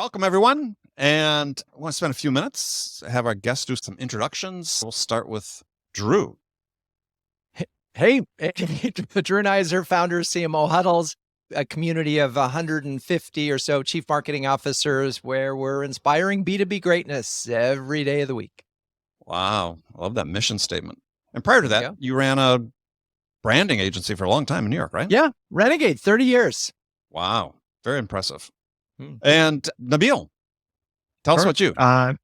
Welcome, everyone. And I want to spend a few minutes, have our guests do some introductions. We'll start with Drew. Hey, Drew Neisser, founder of CMO Huddles, a community of 150 or so chief marketing officers where we're inspiring B2B greatness every day of the week. Wow. I love that mission statement. And prior to that, you ran a branding agency for a long time in New York, right? Yeah. Renegade, 30 years. Wow. Very impressive. And Nabeil, tell us about you. Nabeil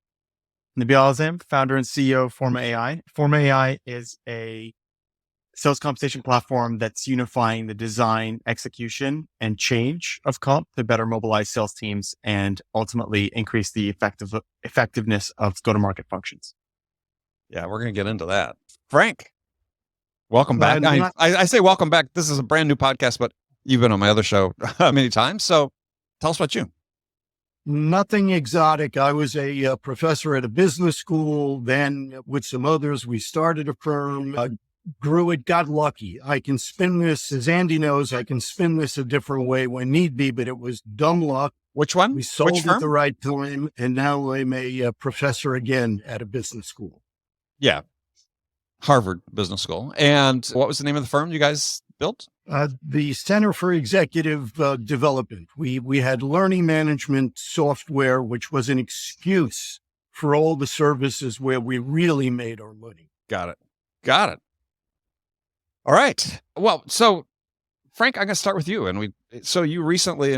Alazzam, founder and CEO of Forma.ai. Forma.ai is a sales compensation platform that's unifying the design, execution, and change of comp to better mobilize sales teams and ultimately increase the effectiveness of go-to-market functions. Yeah, we're going to get into that. Frank, welcome back. I say welcome back. This is a brand new podcast, but you've been on my other show many times. So tell us about you. Nothing exotic. I was a professor at a business school. Then with some others, we started a firm, grew it, got lucky. I can spin this, as Andy knows, I can spin this a different way when need be, but it was dumb luck. Which one? We sold at the right time, and now I'm a professor again at a business school. Yeah. Harvard Business School. And what was the name of the firm you guys built? The Center for Executive Development. We had learning management software, which was an excuse for all the services where we really made our money. Got it. All right. Well, so Frank, I'm going to start with you. So you recently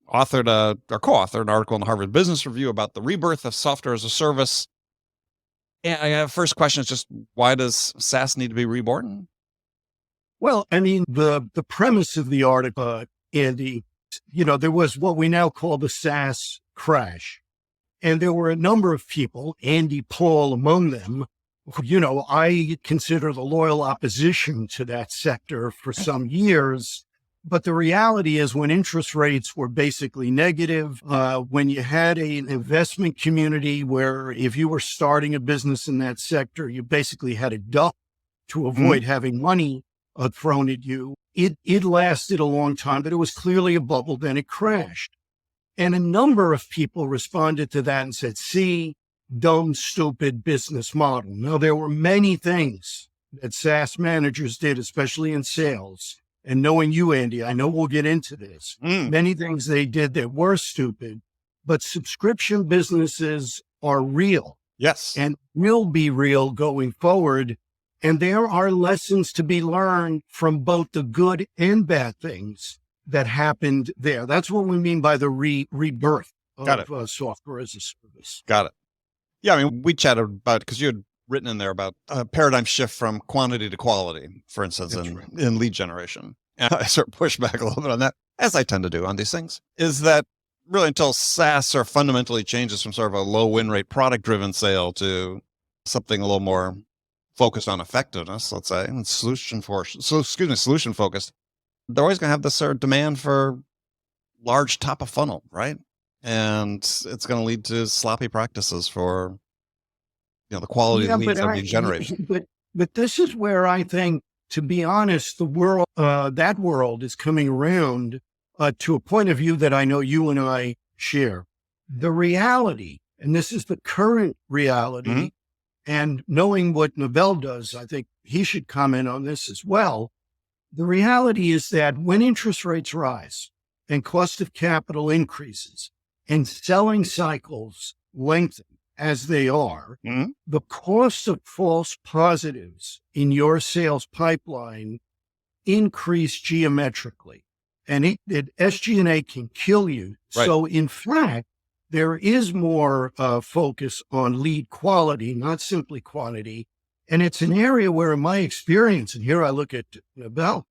co-authored an article in the Harvard Business Review about the rebirth of software as a service. And I have first question is just, why does SaaS need to be reborn? Well, I mean, the premise of the article, Andy, there was what we now call the SaaS crash. And there were a number of people, Andy Paul among them, who, I consider the loyal opposition to that sector for some years. But the reality is when interest rates were basically negative, when you had an investment community where if you were starting a business in that sector, you basically had a duck to avoid having money thrown at you. It lasted a long time, but it was clearly a bubble. Then it crashed. And a number of people responded to that and said, see, dumb, stupid business model. Now, there were many things that SaaS managers did, especially in sales. And knowing you, Andy, I know we'll get into this. Many things they did that were stupid, but subscription businesses are real. Yes. And will be real going forward. And there are lessons to be learned from both the good and bad things that happened there. That's what we mean by the rebirth of software as a service. Got it. Yeah, I mean, we chatted about, because you had written in there about a paradigm shift from quantity to quality, for instance, in lead generation. And I sort of push back a little bit on that, as I tend to do on these things, is that really until SaaS sort of fundamentally changes from sort of a low win rate product-driven sale to something a little more focused on effectiveness, let's say, and solution focused, they're always going to have this sort of demand for large top of funnel, right? And it's going to lead to sloppy practices for the quality of leads that are being generated. But this is where I think, to be honest, the world, that world is coming around to a point of view that I know you and I share. The reality, and this is the current reality, and knowing what Nabeil does, I think he should comment on this as well. The reality is that when interest rates rise and cost of capital increases and selling cycles lengthen as they are, the cost of false positives in your sales pipeline increase geometrically. And SG&A can kill you. Right. So in fact, there is more focus on lead quality, not simply quantity. And it's an area where, in my experience, and here I look at Nabeil,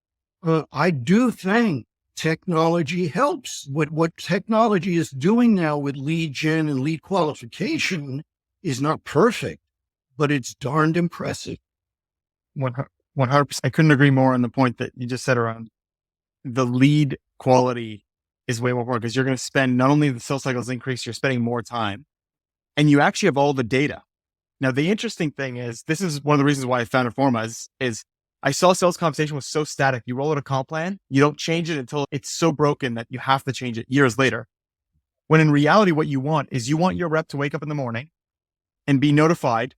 I do think technology helps. What technology is doing now with lead gen and lead qualification is not perfect, but it's darned impressive. 100%. I couldn't agree more on the point that you just said around the lead quality is way more important because you're going to spend, not only the sales cycles increase, you're spending more time and you actually have all the data. Now, the interesting thing is, this is one of the reasons why I founded Forma is I saw sales compensation was so static. You roll out a comp plan, you don't change it until it's so broken that you have to change it years later. When in reality, what you want is you want your rep to wake up in the morning and be notified.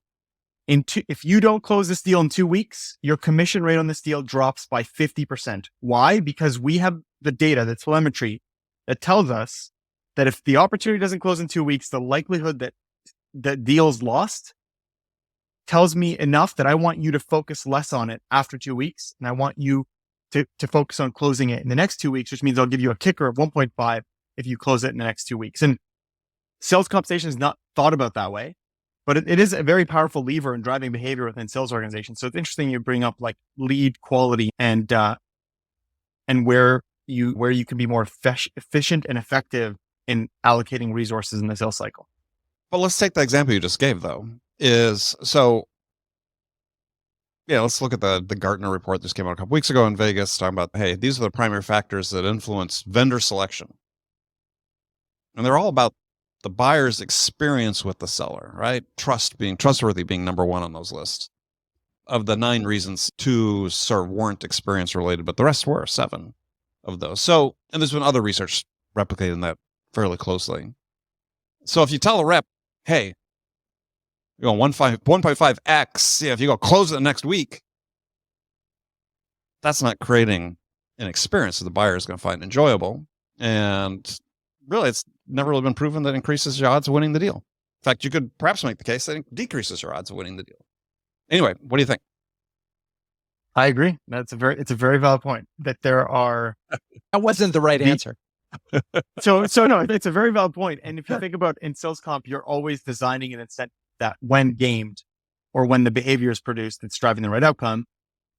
If you don't close this deal in 2 weeks, your commission rate on this deal drops by 50%. Why? Because we have the data, the telemetry that tells us that if the opportunity doesn't close in 2 weeks, the likelihood that the deal's lost tells me enough that I want you to focus less on it after 2 weeks. And I want you to focus on closing it in the next 2 weeks, which means I'll give you a kicker of 1.5 if you close it in the next 2 weeks. And sales compensation is not thought about that way, but it is a very powerful lever in driving behavior within sales organizations. So it's interesting you bring up like lead quality and where you can be more efficient and effective in allocating resources in the sales cycle. But let's take the example you just gave, though. Let's look at the Gartner report that came out a couple weeks ago in Vegas, talking about, hey, these are the primary factors that influence vendor selection. And they're all about the buyer's experience with the seller, right? Trustworthy being number one on those lists. Of the 9 reasons, 2 sort of weren't experience related, but the rest were 7 of those. So, and there's been other research replicating that fairly closely. So if you tell a rep, hey, you go 1.5x, if you go close it the next week, that's not creating an experience that the buyer is going to find enjoyable. And really, it's never really been proven that increases your odds of winning the deal. In fact, you could perhaps make the case that it decreases your odds of winning the deal. Anyway, what do you think? I agree. It's a very valid point that there are. That wasn't the right answer. So no, it's a very valid point. And if you think about in sales comp, you're always designing an incentive that when gamed or when the behavior is produced, it's driving the right outcome.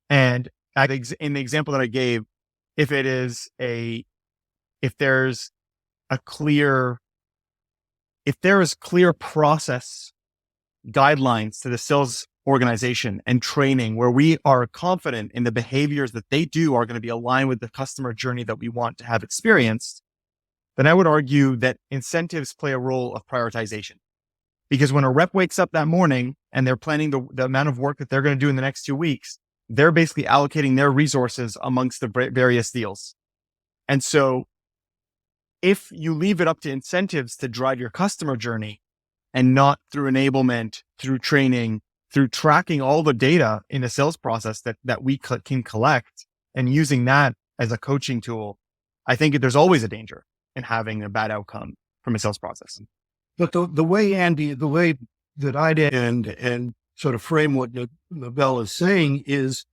And in the example that I gave, if there is clear process guidelines to the sales organization and training where we are confident in the behaviors that they do are going to be aligned with the customer journey that we want to have experienced, then I would argue that incentives play a role of prioritization. Because when a rep wakes up that morning and they're planning the amount of work that they're going to do in the next 2 weeks, they're basically allocating their resources amongst the various deals. And so if you leave it up to incentives to drive your customer journey and not through enablement, through training, through tracking all the data in the sales process that we can collect and using that as a coaching tool, I think there's always a danger in having a bad outcome from a sales process. But the way, Andy, the way that I'd end and sort of frame what Nabeil is saying is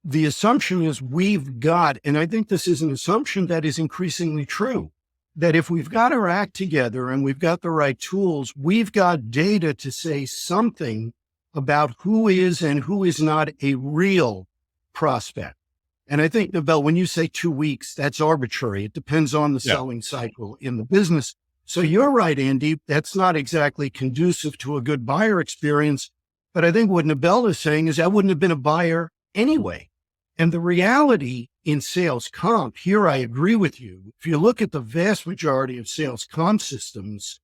the assumption is we've got, and I think this is an assumption that is increasingly true, that if we've got our act together and we've got the right tools, we've got data to say something about who is and who is not a real prospect. And I think, Nabeil, when you say 2 weeks, that's arbitrary. It depends on the selling cycle in the business. So you're right, Andy. That's not exactly conducive to a good buyer experience. But I think what Nabeil is saying is that wouldn't have been a buyer anyway. And the reality in sales comp, here I agree with you. If you look at the vast majority of sales comp systems,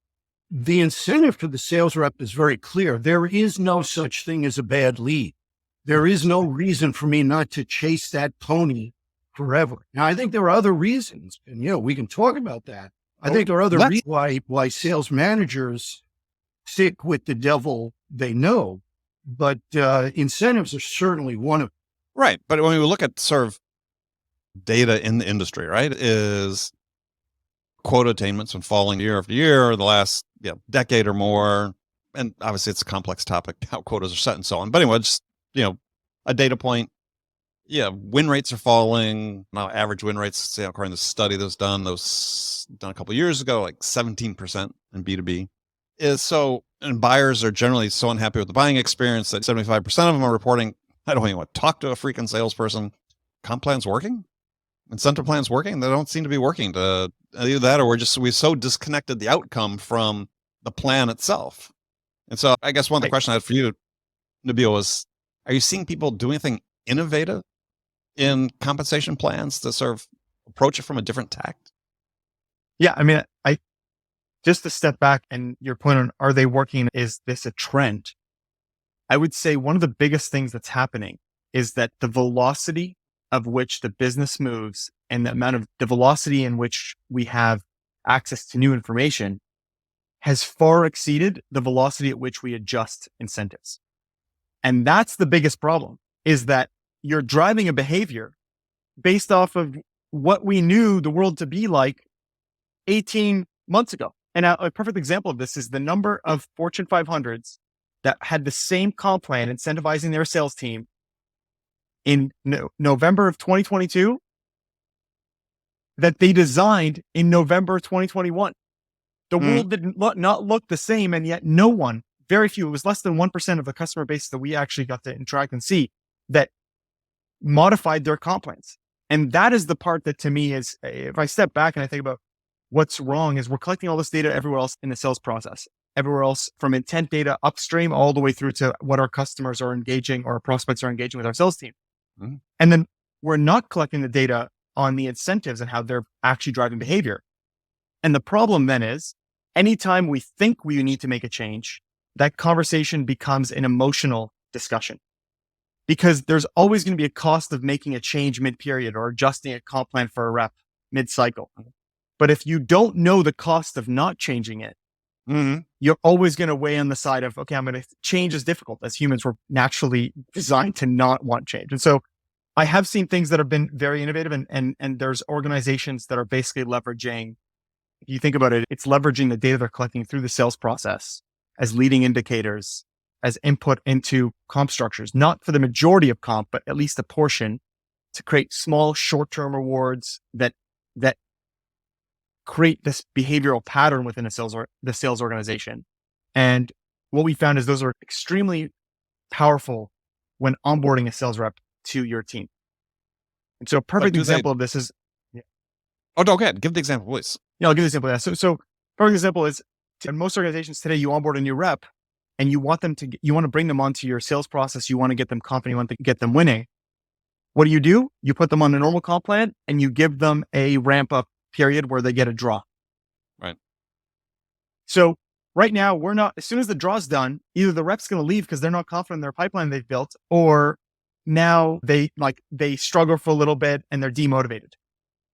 the incentive for the sales rep is very clear. There is no such thing as a bad lead. There is no reason for me not to chase that pony forever. Now, I think there are other reasons, and we can talk about that. I think there are other reasons why sales managers stick with the devil they know, but incentives are certainly one of them. Right. But when we look at sort of data in the industry, right, is quota attainments been falling year after year, the last decade or more. And obviously it's a complex topic, how quotas are set and so on. But anyway, just, a data point. Yeah, win rates are falling. Now, average win rates, according to the study that was done a couple of years ago, like 17% in B2B. And buyers are generally so unhappy with the buying experience that 75% of them are reporting, I don't even want to talk to a freaking salesperson. Comp plan's working? Incentive plan's working? They don't seem to be working to either that, or we so disconnected the outcome from the plan itself. And so I guess one of the questions I had for you, Nabeil, was, are you seeing people do anything innovative in compensation plans to sort of approach it from a different tact? Yeah, I mean, just to step back and your point on, are they working? Is this a trend? I would say one of the biggest things that's happening is that the velocity of which the business moves and the velocity in which we have access to new information has far exceeded the velocity at which we adjust incentives. And that's the biggest problem, is that you're driving a behavior based off of what we knew the world to be like 18 months ago. And a perfect example of this is the number of Fortune 500s that had the same comp plan incentivizing their sales team in November of 2022 that they designed in November 2021. The world did not look the same, and yet no one, very few, it was less than 1% of the customer base that we actually got to interact and see that modified their comp plans. And that is the part that to me is, if I step back and I think about what's wrong, is we're collecting all this data everywhere else in the sales process, everywhere else from intent data upstream all the way through to what our customers are engaging or our prospects are engaging with our sales team. And then we're not collecting the data on the incentives and how they're actually driving behavior. And the problem then is anytime we think we need to make a change, that conversation becomes an emotional discussion, because there's always going to be a cost of making a change mid-period or adjusting a comp plan for a rep mid-cycle. But if you don't know the cost of not changing it, you're always going to weigh on the side of, okay, change is difficult. As humans, we're naturally designed to not want change. And so I have seen things that have been very innovative, and there's organizations that are basically leveraging, if you think about it, it's leveraging the data they're collecting through the sales process as leading indicators, as input into comp structures, not for the majority of comp, but at least a portion, to create small short-term rewards that create this behavioral pattern within the sales organization. And what we found is those are extremely powerful when onboarding a sales rep to your team. And so a perfect example of this is... Oh, no, go ahead. Give the example, please. Yeah, I'll give the example. Yeah. So perfect example is, in most organizations today, you onboard a new rep and you want to bring them onto your sales process. You want to get them confident. You want to get them winning. What do? You put them on a normal comp plan and you give them a ramp up period where they get a draw. Right. So right now as soon as the draw's done, either the rep's going to leave because they're not confident in their pipeline they've built, or now they struggle for a little bit and they're demotivated.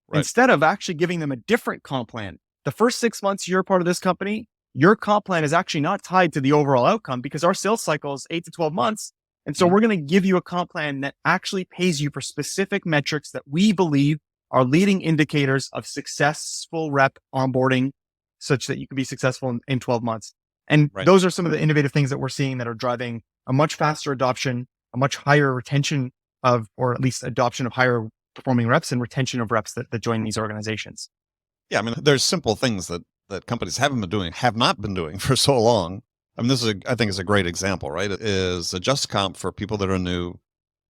Right. Instead of actually giving them a different comp plan, the first 6 months you're part of this company, your comp plan is actually not tied to the overall outcome, because our sales cycle is 8 to 12 months. And so we're going to give you a comp plan that actually pays you for specific metrics that we believe are leading indicators of successful rep onboarding, such that you can be successful in 12 months. And those are some of the innovative things that we're seeing that are driving a much faster adoption, a much higher retention of, or at least adoption of higher performing reps and retention of reps that join these organizations. Yeah, I mean, there's simple things that companies have not been doing for so long. I mean, I think is a great example, right? It is adjust comp for people that are new,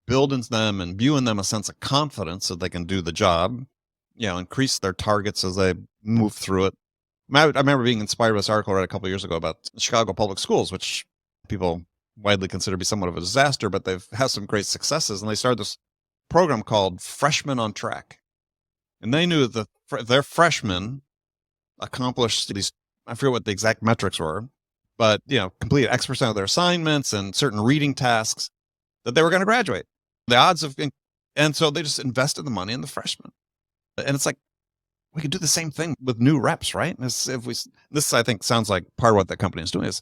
build into them and view in them a sense of confidence so they can do the job, increase their targets as they move through it. I remember being inspired by this article I read a couple of years ago about Chicago public schools, which people widely consider to be somewhat of a disaster, but they've had some great successes. And they started this program called Freshmen on Track. And they knew that their freshmen accomplished these, I forget what the exact metrics were, but, completed X% of their assignments and certain reading tasks, that they were going to graduate. The odds of, and so they just invested the money in the freshmen. And it's like, we could do the same thing with new reps, right? This, I think, sounds like part of what the company is doing is,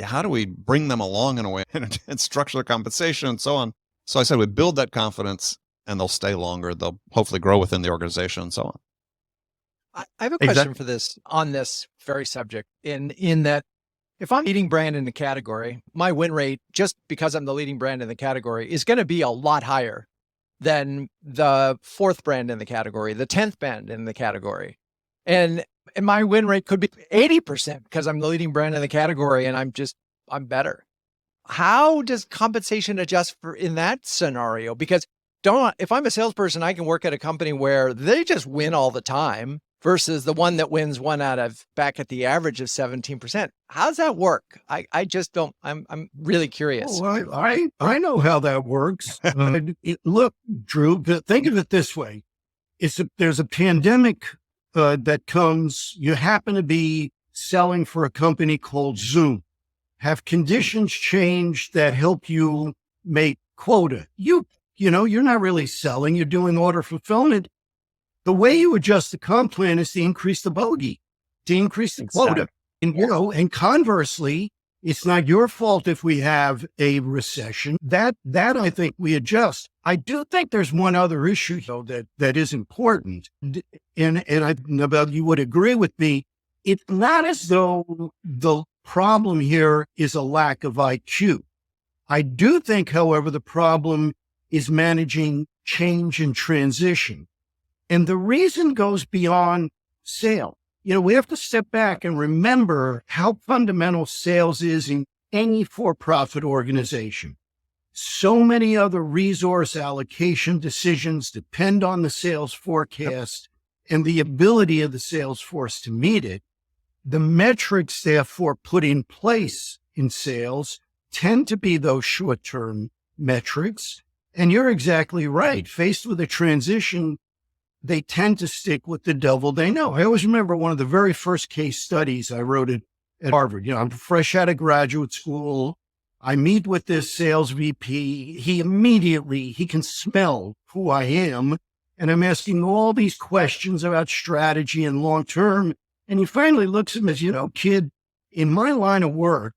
how do we bring them along in a way and structure their compensation and so on? So I said, we build that confidence and they'll stay longer. They'll hopefully grow within the organization and so on. I have a question for this on this very subject in that if I'm leading brand in the category, my win rate, just because I'm the leading brand in the category, is going to be a lot higher than the fourth brand in the category, the 10th brand in the category. And my win rate could be 80% because I'm the leading brand in the category and I'm better. How does compensation adjust in that scenario? Because if I'm a salesperson, I can work at a company where they just win all the time versus the one that wins one out of back at the average of 17%. How does that work? I just don't, I'm really curious. Oh, I know how that works. Look, Drew, think of it this way. There's a pandemic that comes, you happen to be selling for a company called Zoom. Have conditions changed that help you make quota? You're not really selling, you're doing order fulfillment. The way you adjust the comp plan is to increase the bogey. to increase the Exactly. quota. And, and conversely, it's not your fault if we have a recession. That I think we adjust. I do think there's one other issue, though, that is important. And Nabeil, you would agree with me. It's not as though the problem here is a lack of IQ. I do think, however, the problem is managing change and transition. And the reason goes beyond sales. We have to step back and remember how fundamental sales is in any for-profit organization. So many other resource allocation decisions depend on the sales forecast and the ability of the sales force to meet it. The metrics, therefore, put in place in sales tend to be those short-term metrics. And you're exactly right. Faced with a transition, they tend to stick with the devil they know. I always remember one of the very first case studies I wrote at Harvard. I'm fresh out of graduate school. I meet with this sales VP. He can smell who I am. And I'm asking all these questions about strategy and long-term. And he finally looks at me and says, kid, in my line of work,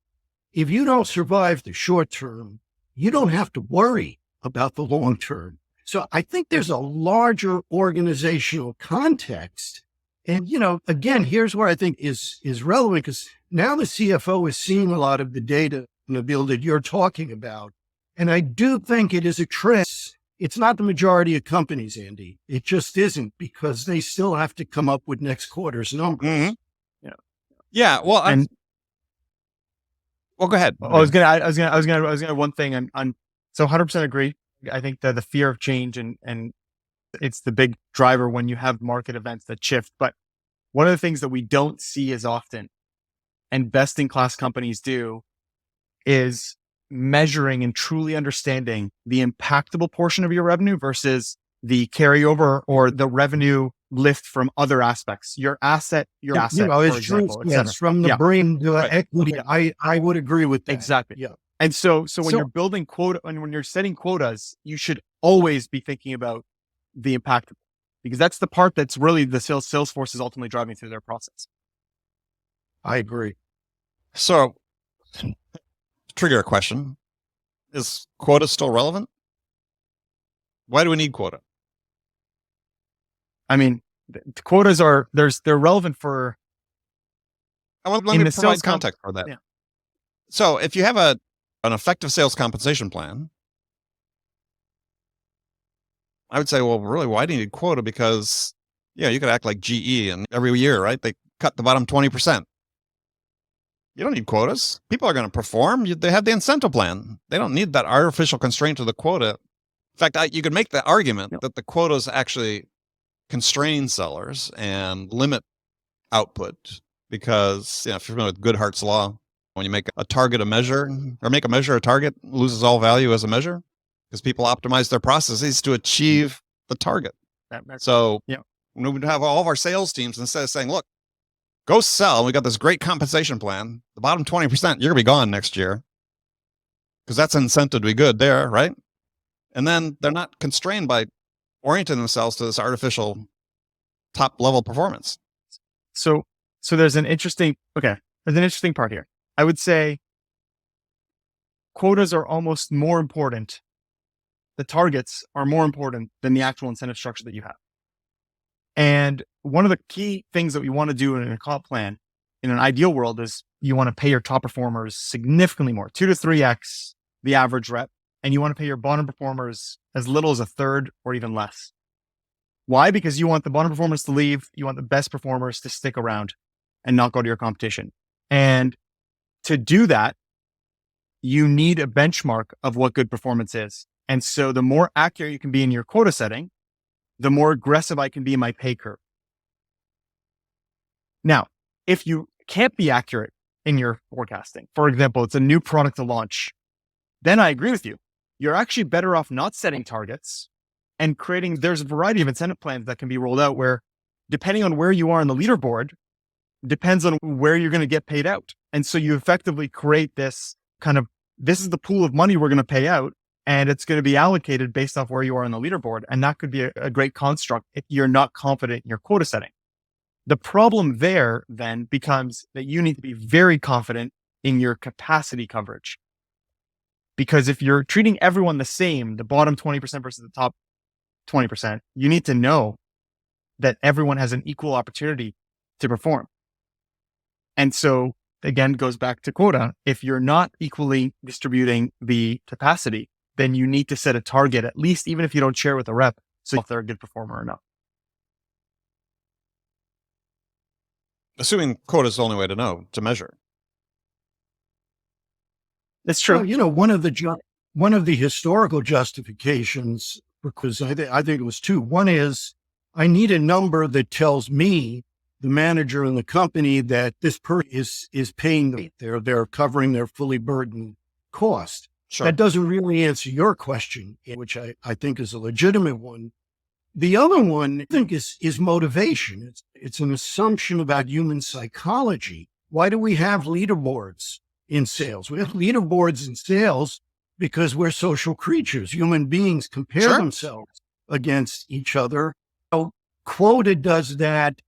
if you don't survive the short term, you don't have to worry about the long term. So I think there's a larger organizational context. And, again, here's where I think is relevant, because now the CFO is seeing a lot of the data, Nabeil, that you're talking about. And I do think it is a trend. It's not the majority of companies, Andy. It just isn't, because they still have to come up with next quarter's numbers. Mm-hmm. Yeah. Well, well, go ahead. I was gonna one thing on. So 100% agree. I think that the fear of change and it's the big driver when you have market events that shift. But one of the things that we don't see as often, and best in class companies do, is measuring and truly understanding the impactable portion of your revenue versus the carryover or the revenue lift from other aspects. Your asset, for example, yes, from the brain to equity. I would agree with that. Exactly. Yeah. And so when you're building quota and when you're setting quotas, you should always be thinking about the impact, because that's the part that's really the sales force is ultimately driving through their process. I agree. So, trigger a question: is quota still relevant? Why do we need quota? I mean, the quotas they're relevant for. Let me provide context for that. Yeah. So, if you have an effective sales compensation plan, I would say, well, really, why do you need quota? Because, you could act like GE, and every year, right, they cut the bottom 20%. You don't need quotas. People are going to perform. They have the incentive plan. They don't need that artificial constraint to the quota. In fact, you could make the argument that the quotas actually constrain sellers and limit output, because, if you're familiar with Goodhart's law, when you make a target a measure, or make a measure a target, loses all value as a measure, because people optimize their processes to achieve the target. So when we would have all of our sales teams, instead of saying, look, go sell, we got this great compensation plan, the bottom 20%, you're going to be gone next year, because that's an incentive to be good there, right? And then they're not constrained by orienting themselves to this artificial top level performance. So there's an interesting part here. I would say quotas are almost more important. The targets are more important than the actual incentive structure that you have. And one of the key things that we want to do in a comp plan in an ideal world is you want to pay your top performers significantly more, 2 to 3x the average rep. And you want to pay your bottom performers as little as a third or even less. Why? Because you want the bottom performers to leave. You want the best performers to stick around and not go to your competition. And to do that, you need a benchmark of what good performance is. And so the more accurate you can be in your quota setting, the more aggressive I can be in my pay curve. Now, if you can't be accurate in your forecasting, for example, it's a new product to launch, then I agree with you. You're actually better off not setting targets and there's a variety of incentive plans that can be rolled out where, depending on where you are on the leaderboard, depends on where you're going to get paid out. And so you effectively create this this is the pool of money we're going to pay out, and it's going to be allocated based off where you are on the leaderboard. And that could be a great construct if you're not confident in your quota setting. The problem there then becomes that you need to be very confident in your capacity coverage. Because if you're treating everyone the same, the bottom 20% versus the top 20%, you need to know that everyone has an equal opportunity to perform. And so again, goes back to quota. If you're not equally distributing the capacity, then you need to set a target, at least even if you don't share with a rep, so if they're a good performer or not. Assuming quota is the only way to know, to measure. That's true. Well, one of the historical justifications, because I think it was two. One is I need a number that tells me, the manager in the company, that this person is paying them. They're covering their fully burdened cost. Sure. That doesn't really answer your question, which I think is a legitimate one. The other one, I think, is motivation. It's an assumption about human psychology. Why do we have leaderboards in sales? We have leaderboards in sales because we're social creatures. Human beings compare themselves against each other. So quota does that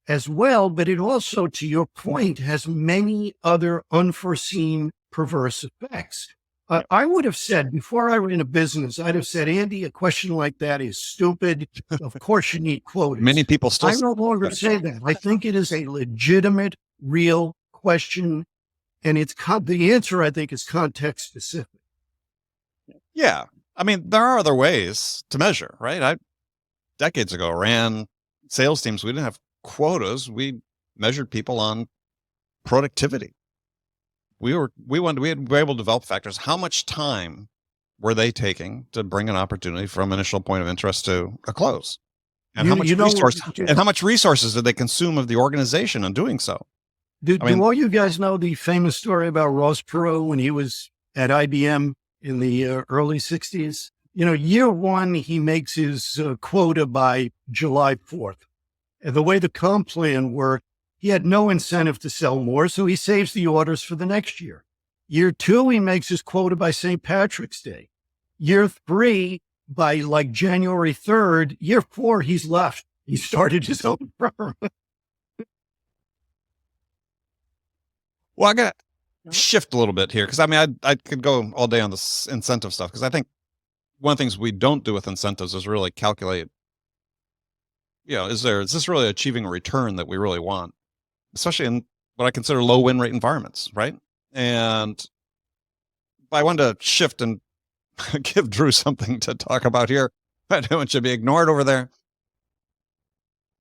as well, but it also, to your point, has many other unforeseen perverse effects. I would have said, before I ran a business, I'd have said, Andy, a question like that is stupid. Of course you need quotas. Many people still I no longer say that. I think it is a legitimate, real question. And the answer, I think, is context specific. Yeah. I mean, there are other ways to measure, right? I decades ago ran sales teams. We didn't have quotas. We measured people on productivity. We were able to develop factors. How much time were they taking to bring an opportunity from initial point of interest to a close? And how much resources did they consume of the organization in doing so? Do all you guys know the famous story about Ross Perot when he was at IBM in the early 60s? Year one, he makes his quota by July 4th. And the way the comp plan worked, he had no incentive to sell more, so he saves the orders for the next year. Year two, he makes his quota by St. Patrick's Day. Year three, by like January 3rd. Year four, he's left. He started his own firm. Well, I got to shift a little bit here, because I mean, I could go all day on this incentive stuff, because I think one of the things we don't do with incentives is really calculate, is this really achieving a return that we really want, especially in what I consider low win rate environments, right? And I wanted to shift and give Drew something to talk about here. I know it should be ignored over there.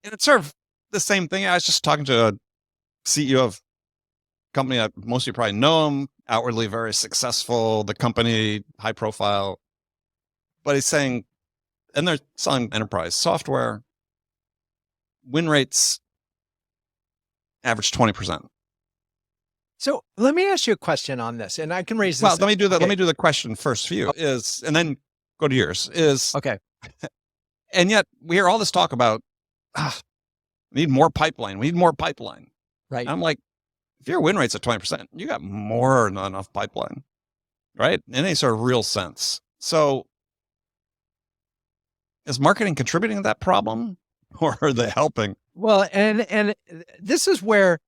And it's sort of the same thing. I was just talking to a CEO of a company that most of you probably know him, outwardly very successful, the company high profile, but he's saying, and they're selling enterprise software, win rates average 20%. So let me ask you a question on this, and I can raise this. Well, let me do that. Okay. Let me do the question first for you and then go to yours okay. And yet we hear all this talk about, we need more pipeline. We need more pipeline. Right. And I'm like, if your win rate's at 20%, you got more than enough pipeline, right? In any sort of real sense. So is marketing contributing to that problem, or are they helping? Well, and this is where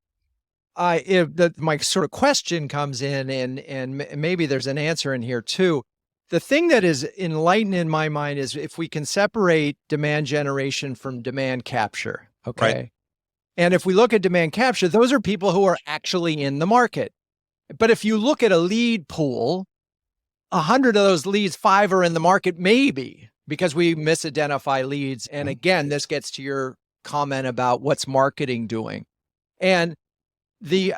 my sort of question comes in, and maybe there's an answer in here too. The thing that is enlightened in my mind is if we can separate demand generation from demand capture. Okay. Right. And if we look at demand capture, those are people who are actually in the market. But if you look at a lead pool, 100 of those leads, 5 are in the market, maybe, because we misidentify leads. And again, this gets to your comment about what's marketing doing. And 3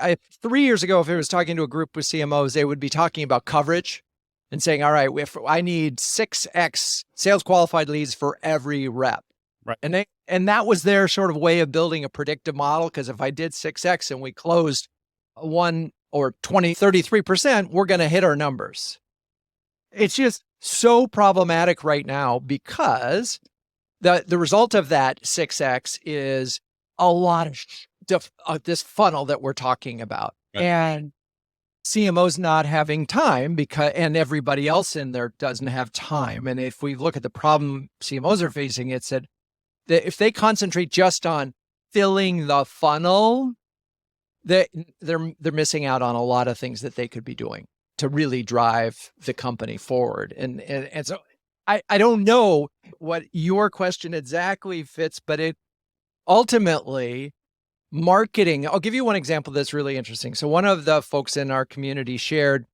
years ago, if I was talking to a group with CMOs, they would be talking about coverage and saying, all right, I need 6x sales qualified leads for every rep. Right. And that was their sort of way of building a predictive model, because if I did 6x and we closed 1 or 20, 33%, we're going to hit our numbers. It's just so problematic right now, because the result of that 6x is a lot of this funnel that we're talking about. Right. And CMO's not having time and everybody else in there doesn't have time. And if we look at the problem CMOs are facing, it's that if they concentrate just on filling the funnel, they're missing out on a lot of things that they could be doing to really drive the company forward. And so I don't know what your question exactly fits, but it ultimately marketing. I'll give you one example that's really interesting. So one of the folks in our community shared,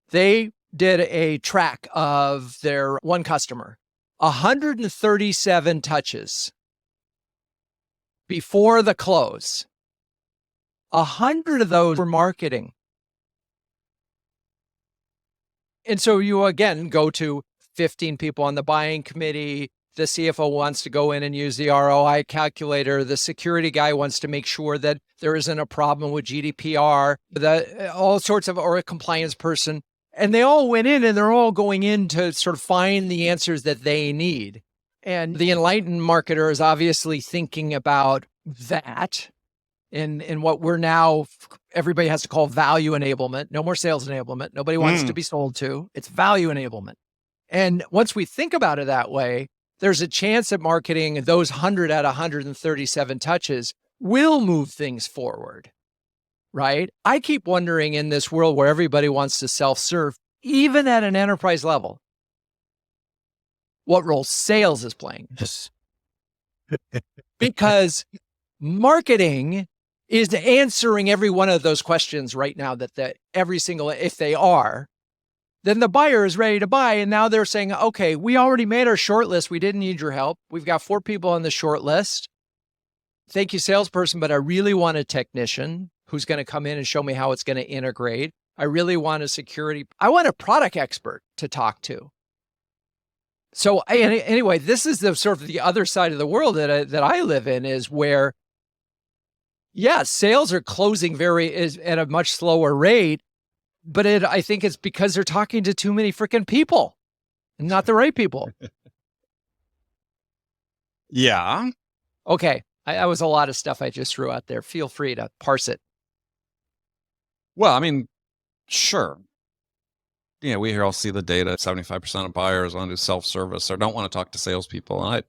they did a track of their one customer, 137 touches before the close. 100 of those were marketing. And so you again go to 15 people on the buying committee. The CFO wants to go in and use the ROI calculator. The security guy wants to make sure that there isn't a problem with GDPR, all sorts of, or a compliance person. And they all went in and they're all going in to sort of find the answers that they need. And the enlightened marketer is obviously thinking about that in what we're now, everybody has to call value enablement. No more sales enablement. Nobody wants to be sold to. It's value enablement. And once we think about it that way, there's a chance that marketing, those 100 out of 137 touches, will move things forward, right? I keep wondering, in this world where everybody wants to self-serve, even at an enterprise level, what role sales is playing. Because marketing is answering every one of those questions right now, that every single, if they are, then the buyer is ready to buy. And now they're saying, okay, we already made our short list. We didn't need your help. We've got 4 people on the short list. Thank you, salesperson, but I really want a technician who's going to come in and show me how it's going to integrate. I really want I want a product expert to talk to. So anyway, this is the sort of the other side of the world that I live in, is where, yeah, sales are closing at a much slower rate, but I think it's because they're talking to too many freaking people, and not the right people. Yeah. Okay. That was a lot of stuff I just threw out there. Feel free to parse it. Well, I mean, sure. Yeah, we here all see the data. 75% of buyers want to do self-service or don't want to talk to salespeople. And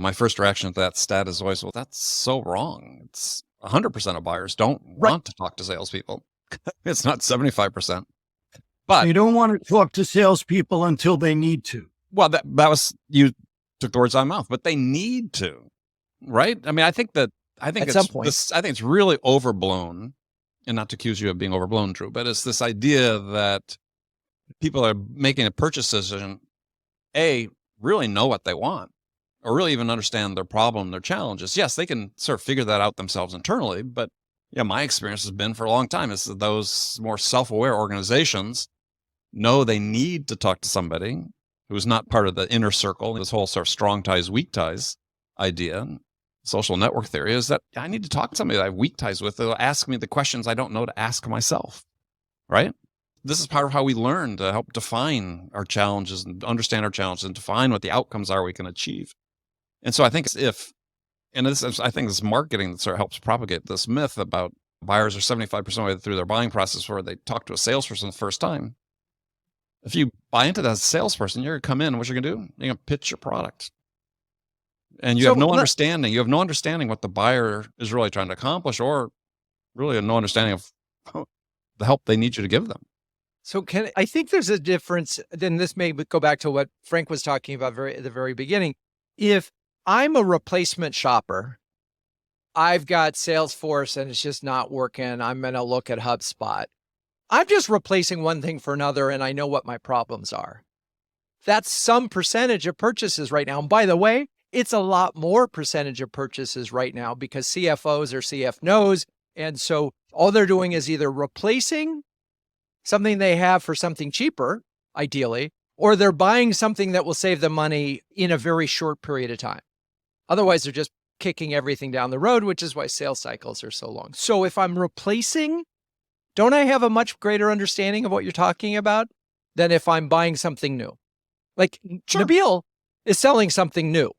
my first reaction to that stat is always, well, that's so wrong. It's 100% of buyers don't want to talk to salespeople. It's not 75%. But you don't want to talk to salespeople until they need to. Well, that was, you took the words out of my mouth, but they need to, right? I mean, I think it's really overblown, and not to accuse you of being overblown, Drew, but it's this idea that people are making a purchase decision, really know what they want, or really even understand their problem, their challenges. Yes, they can sort of figure that out themselves internally, but my experience has been for a long time is that those more self-aware organizations know they need to talk to somebody who's not part of the inner circle. This whole sort of strong ties, weak ties idea, social network theory, is that I need to talk to somebody that I have weak ties with that'll ask me the questions I don't know to ask myself, right? This is part of how we learn to help define our challenges and understand our challenges and define what the outcomes are we can achieve. And so I think I think this marketing that sort of helps propagate this myth about buyers are 75% of the way through their buying process where they talk to a salesperson the first time. If you buy into that as a salesperson, you're going to come in and what you're going to do? You're going to pitch your product. And you have no understanding. You have no understanding what the buyer is really trying to accomplish, or really no understanding of the help they need you to give them. So I think there's a difference, then this may go back to what Frank was talking about at the very beginning. If I'm a replacement shopper, I've got Salesforce and it's just not working, I'm going to look at HubSpot. I'm just replacing one thing for another, and I know what my problems are. That's some percentage of purchases right now. And by the way, it's a lot more percentage of purchases right now because CFOs are CFNOs. And so all they're doing is either replacing something they have for something cheaper, ideally, or they're buying something that will save them money in a very short period of time. Otherwise, they're just kicking everything down the road, which is why sales cycles are so long. So if I'm replacing, don't I have a much greater understanding of what you're talking about than if I'm buying something new? Like Nabeil is selling something new.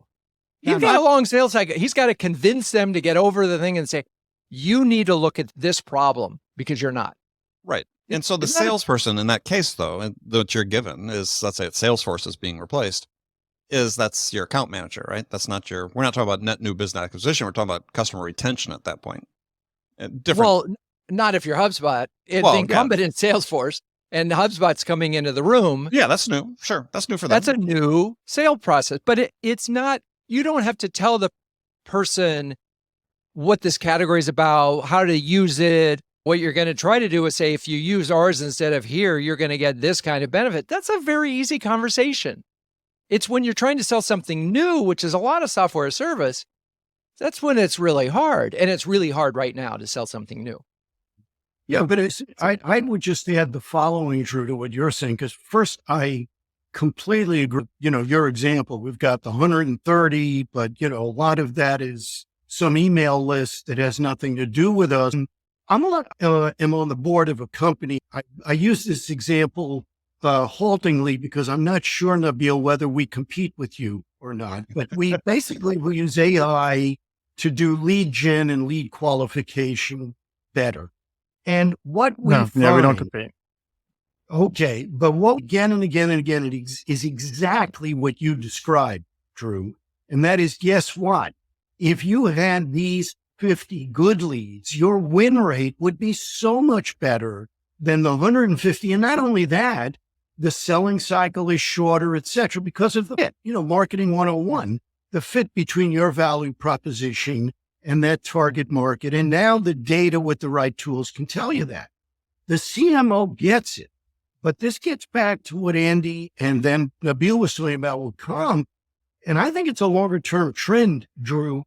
He's got a long sales cycle. He's got to convince them to get over the thing and say, you need to look at this problem because you're not. Right. And so the salesperson in that case, though, that you're given is, let's say Salesforce is being replaced. is that's your account manager, right? That's not we're not talking about net new business acquisition. We're talking about customer retention at that point. Different. Well, not if you're HubSpot. Well, The incumbent in Salesforce and HubSpot's coming into the room. Yeah, that's new. Sure. That's new for them. That's a new sale process, but it's not, you don't have to tell the person what this category is about, how to use it. What you're going to try to do is say, if you use ours instead of here, you're going to get this kind of benefit. That's a very easy conversation. It's when you're trying to sell something new, which is a lot of software as service, that's when it's really hard. And it's really hard right now to sell something new. Yeah, but I would just add the following, Drew, to what you're saying, because first, I completely agree. Your example, we've got the 130, but, a lot of that is some email list that has nothing to do with us. I'm on the board of a company. I use this example haltingly because I'm not sure, Nabeil, whether we compete with you or not. But we use AI to do lead gen and lead qualification better. And what we find, we don't compete. Okay, but what again and again and again is exactly what you described, Drew. And that is, guess what? If you had these 50 good leads, your win rate would be so much better than the 150. And not only that, the selling cycle is shorter, et cetera, because of the fit. Marketing 101, the fit between your value proposition and that target market. And now the data with the right tools can tell you that. The CMO gets it. But this gets back to what Andy and then Nabeil was talking about will come. And I think it's a longer term trend, Drew.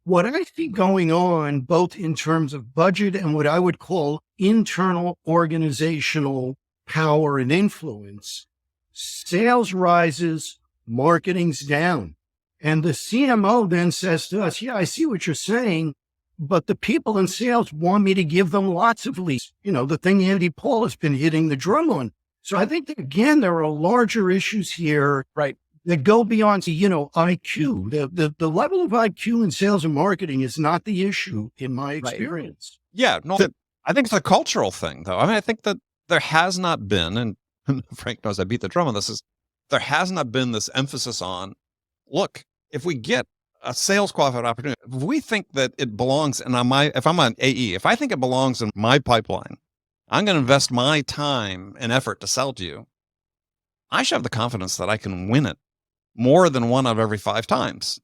What I see going on, both in terms of budget and what I would call internal organizational power and influence, sales rises, marketing's down. And the CMO then says to us, yeah, I see what you're saying, but the people in sales want me to give them lots of leads. The thing Andy Paul has been hitting the drum on. So I think that, again, there are larger issues here, right, that go beyond, IQ. The level of IQ in sales and marketing is not the issue in my experience. Right. Yeah, no, I think it's a cultural thing, though. I think that there has not been, and Frank knows I beat the drum on this, there has not been this emphasis on, look, if we get a sales qualified opportunity, if we think that it belongs, and if I'm on AE, if I think it belongs in my pipeline, I'm going to invest my time and effort to sell to you. I should have the confidence that I can win it more than 1 out of every 5 times.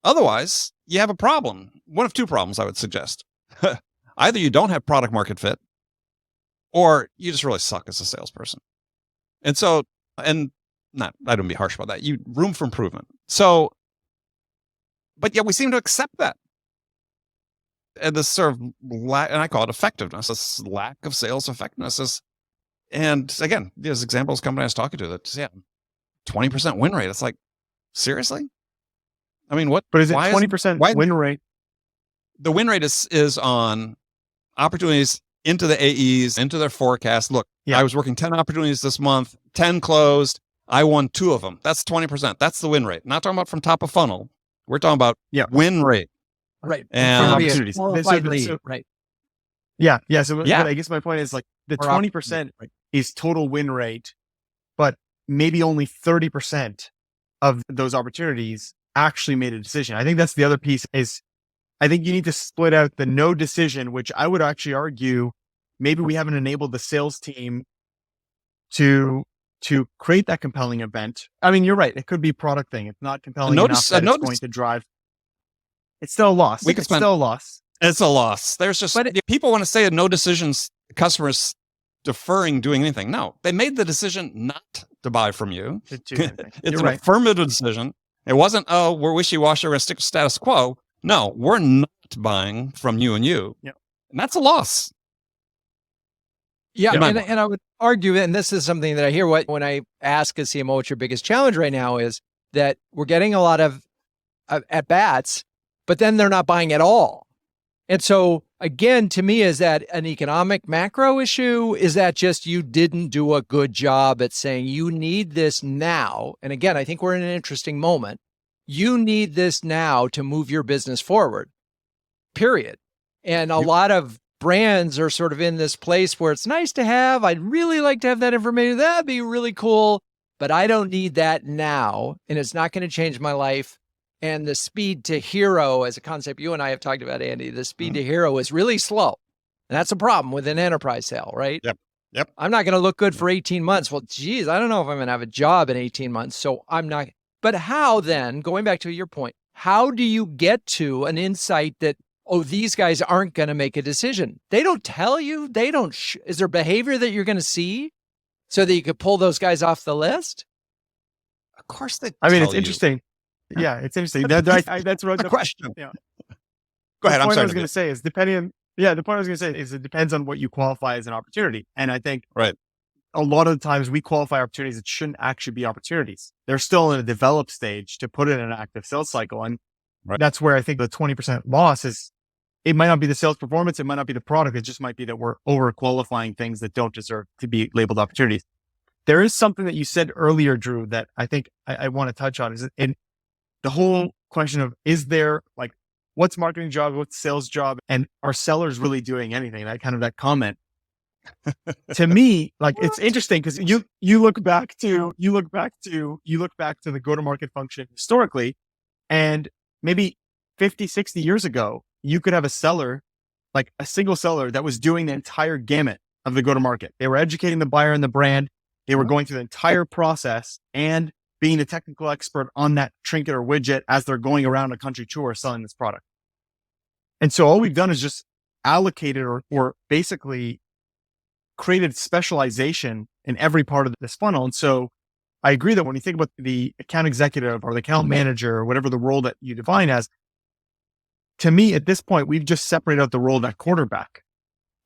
Otherwise, you have a problem. One of 2 problems, I would suggest. Either you don't have product market fit, or you just really suck as a salesperson. And so, I don't be harsh about that. Room for improvement. So, but yet we seem to accept that. And this sort of and I call it effectiveness, this lack of sales effectiveness and again, there's examples company I was talking to that, 20% win rate. It's like, seriously? I mean, what? But is it 20% win rate? The win rate is on opportunities into the AEs, into their forecast. Look, I was working 10 opportunities this month, 10 closed. I won 2 of them. That's 20%. That's the win rate. Not talking about from top of funnel. We're talking about win rate. Right. And opportunities. Right. Yeah. So but I guess my point is, like, the 20% is total win rate, but maybe only 30% of those opportunities actually made a decision. I think that's the other piece is I think you need to split out the no decision, which I would actually argue maybe we haven't enabled the sales team to create that compelling event. I mean, you're right. It could be a product thing. It's not compelling enough that it's going to drive. It's still a loss. It's still a loss. It's a loss. There's just, people want to say no decisions, customers deferring doing anything. No, they made the decision not to buy from you. It's an affirmative decision. It wasn't, oh, we're wishy-washy, we're going to stick to status quo. No, we're not buying from you and you. Yep. And that's a loss. Yeah, and I would argue, and this is something that I hear when I ask a CMO, what's your biggest challenge right now, is that we're getting a lot of at-bats, but then they're not buying at all. And so, again, to me, is that an economic macro issue? Is that just you didn't do a good job at saying you need this now? And again, I think we're in an interesting moment. You need this now to move your business forward, period. And a lot of brands are sort of in this place where it's nice to have. I'd really like to have that information. That'd be really cool. but I don't need that now. And it's not going to change my life. And the speed to hero as a concept you and I have talked about, Andy, the speed to hero is really slow. And that's a problem with an enterprise sale, right? Yep. I'm not going to look good for 18 months. Well, geez, I don't know if I'm going to have a job in 18 months. So I'm not. But how then, going back to your point, how do you get to an insight that, oh, these guys aren't going to make a decision? They don't tell you. They don't. Is there behavior that you're going to see so that you could pull those guys off the list? Of course they I mean, tell it's you. interesting. Yeah, it's interesting. That's what The question. Yeah. Go ahead. The I'm point sorry. I was going to say is depending on, the point I was going to say is it depends on what you qualify as an opportunity. And I think Right. a lot of the times we qualify opportunities that shouldn't actually be opportunities. They're still in a developed stage to put it in an active sales cycle. And that's where I think the 20% loss is, it might not be the sales performance. It might not be the product. It just might be that we're over qualifying things that don't deserve to be labeled opportunities. There is something that you said earlier, Drew, that I think I want to touch on is in the whole question of, is there like, what's marketing job? What's sales job? And are sellers really doing anything? That comment to me, like, it's interesting because you look back to the go-to-market function historically, and maybe 50, 60 years ago, you could have a seller, like a single seller that was doing the entire gamut of the go-to-market. They were educating the buyer and the brand. They were going through the entire process and being a technical expert on that trinket or widget as they're going around a country tour selling this product. And so all we've done is just allocated or basically created specialization in every part of this funnel. And so I agree that when you think about the account executive or the account manager or whatever the role that you define as, to me, at this point, we've just separated out the role of that quarterback.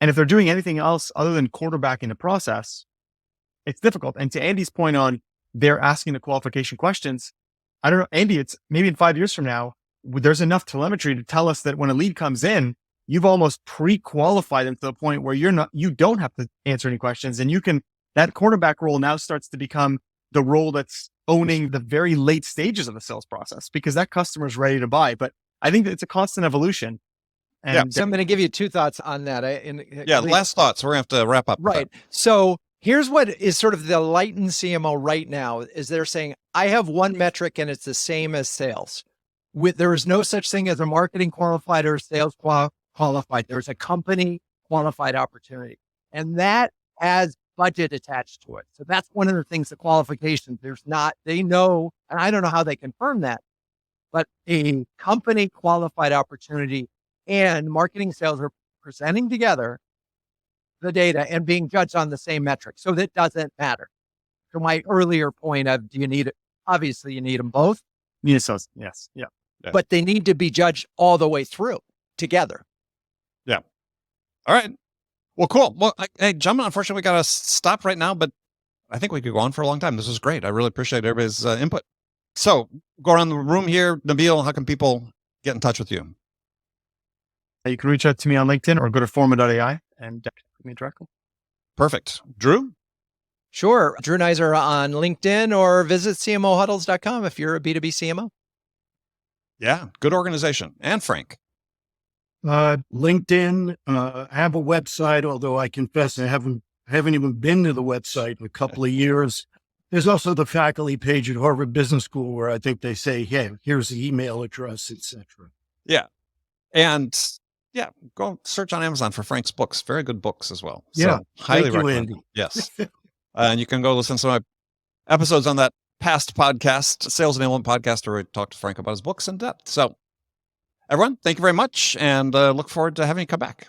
And if they're doing anything else other than quarterbacking the process, it's difficult. And to Andy's point on they're asking the qualification questions, I don't know, Andy, it's maybe in 5 years from now, there's enough telemetry to tell us that when a lead comes in, you've almost pre-qualified them to the point where you don't have to answer any questions. And that quarterback role now starts to become the role that's owning the very late stages of the sales process because that customer is ready to buy. But I think that it's a constant evolution. And So I'm going to give you two thoughts on that. Last thoughts. We're going to have to wrap up. Right. So here's what is sort of the light in CMO right now is they're saying, I have one metric and it's the same as sales. There is no such thing as a marketing qualified or sales qualified. There's a company qualified opportunity, and that has budget attached to it. So that's one of the things, the qualifications. They know, and I don't know how they confirm that, but a company qualified opportunity and marketing sales are presenting together the data and being judged on the same metric. So that doesn't matter. To my earlier point of, do you need it? Obviously you need them both. yes. Yeah. But they need to be judged all the way through together. Yeah. All right. Well, cool. Well, hey, gentlemen, unfortunately, we got to stop right now, but I think we could go on for a long time. This was great. I really appreciate everybody's input. So go around the room here. Nabeil, how can people get in touch with you? You can reach out to me on LinkedIn or go to Forma.ai and contact me directly. Perfect. Drew? Sure. Drew Neisser on LinkedIn or visit CMOHuddles.com if you're a B2B CMO. Yeah. Good organization. And Frank? LinkedIn, have a website, although I confess I haven't even been to the website in a couple of years. There's also the faculty page at Harvard Business School where I think they say, hey, here's the email address, etc. Yeah. And go search on Amazon for Frank's books. Very good books as well. So highly recommend. Andy. Yes. And you can go listen to some of my episodes on that past podcast, Sales Enablement Podcast, where we talked to Frank about his books in depth. So everyone, thank you very much and look forward to having you come back.